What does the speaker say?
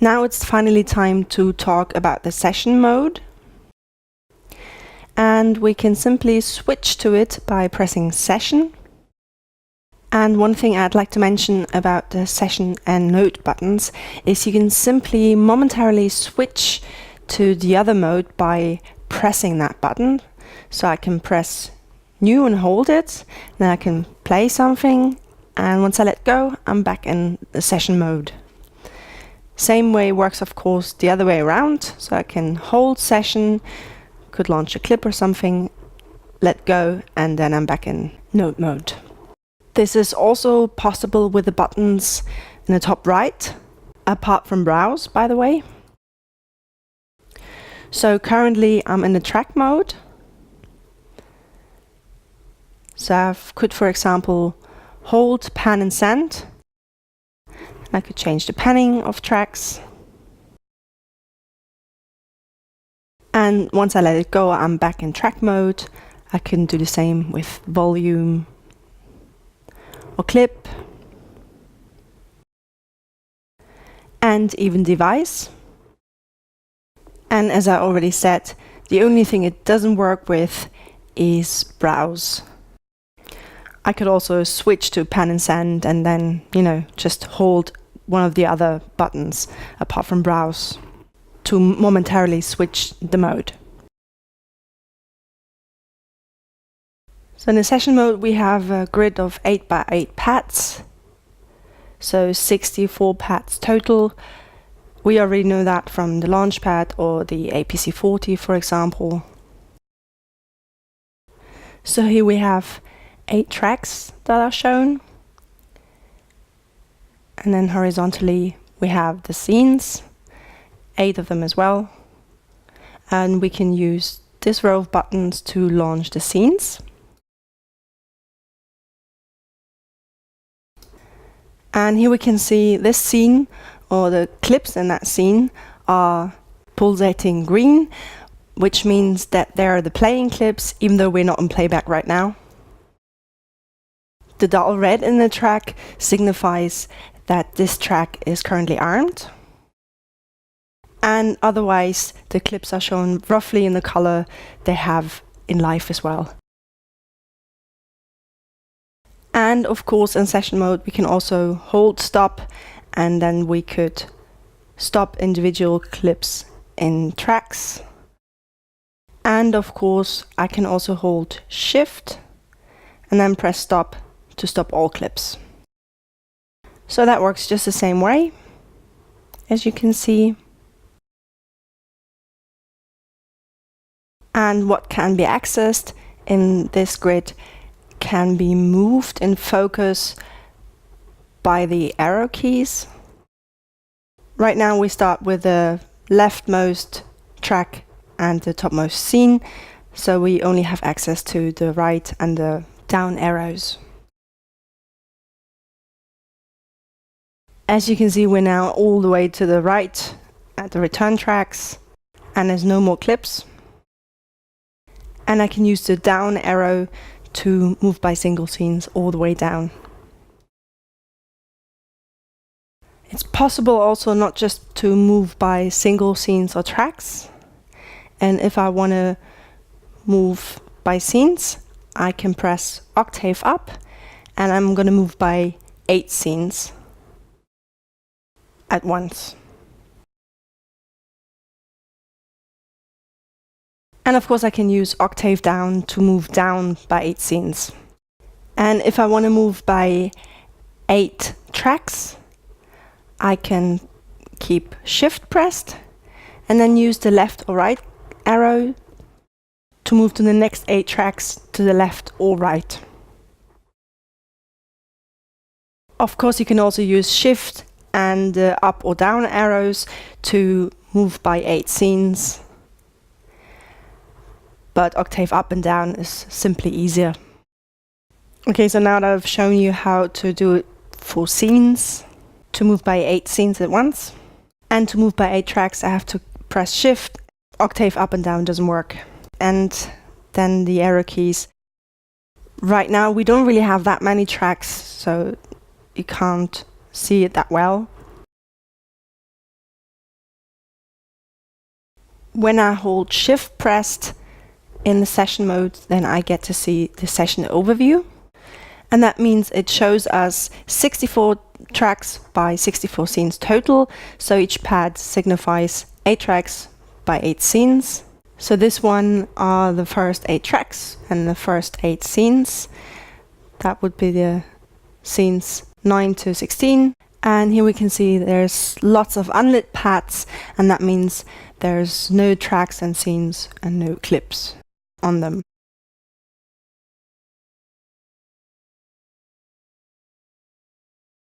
Now it's finally time to talk about the session mode. And we can simply switch to it by pressing Session. And one thing I'd like to mention about the Session and Note buttons is you can simply momentarily switch to the other mode by pressing that button. So I can press New and hold it, then I can play something, and once I let go, I'm back in the session mode. Same way works, of course, the other way around. So I can hold session, could launch a clip or something, let go, and then I'm back in note mode. This is also possible with the buttons in the top right, apart from browse, by the way. So currently I'm in the track mode. So I could, for example, hold, pan and send. I could change the panning of tracks. And once I let it go, I'm back in track mode. I can do the same with volume or clip. And even device. And as I already said, the only thing it doesn't work with is browse. I could also switch to pan and send and then, just hold one of the other buttons apart from browse to momentarily switch the mode. So in the session mode we have a grid of 8 by 8 pads, so 64 pads total. We already know that from the Launchpad or the APC40, for example. So here we have 8 tracks that are shown. And then horizontally we have the scenes, 8 of them as well. And we can use this row of buttons to launch the scenes. And here we can see this scene, or the clips in that scene, are pulsating green, which means that they are the playing clips, even though we're not on playback right now. The dull red in the track signifies that this track is currently armed. And otherwise, the clips are shown roughly in the color they have in live as well. And of course, in session mode, we can also hold stop, and then we could stop individual clips in tracks. And of course, I can also hold shift and then press stop to stop all clips. So that works just the same way, as you can see. And what can be accessed in this grid can be moved in focus by the arrow keys. Right now we start with the leftmost track and the topmost scene, so we only have access to the right and the down arrows. As you can see, we're now all the way to the right at the return tracks, and there's no more clips. And I can use the down arrow to move by single scenes all the way down. It's possible also not just to move by single scenes or tracks. And if I want to move by scenes, I can press octave up, and I'm going to move by 8 scenes at once. And of course I can use octave down to move down by 8 scenes. And if I want to move by 8 tracks, I can keep shift pressed and then use the left or right arrow to move to the next 8 tracks to the left or right. Of course you can also use shift and up or down arrows to move by 8 scenes. But octave up and down is simply easier. Okay, so now that I've shown you how to do it for scenes, to move by 8 scenes at once, and to move by 8 tracks I have to press shift. Octave up and down doesn't work. And then the arrow keys. Right now we don't really have that many tracks, so you can't see it that well. When I hold Shift pressed in the session mode, then I get to see the session overview. And that means it shows us 64 tracks by 64 scenes total. So each pad signifies 8 tracks by 8 scenes. So this one are the first 8 tracks and the first 8 scenes. That would be the scenes 9 to 16. And here we can see there's lots of unlit pads, and that means there's no tracks and scenes and no clips on them.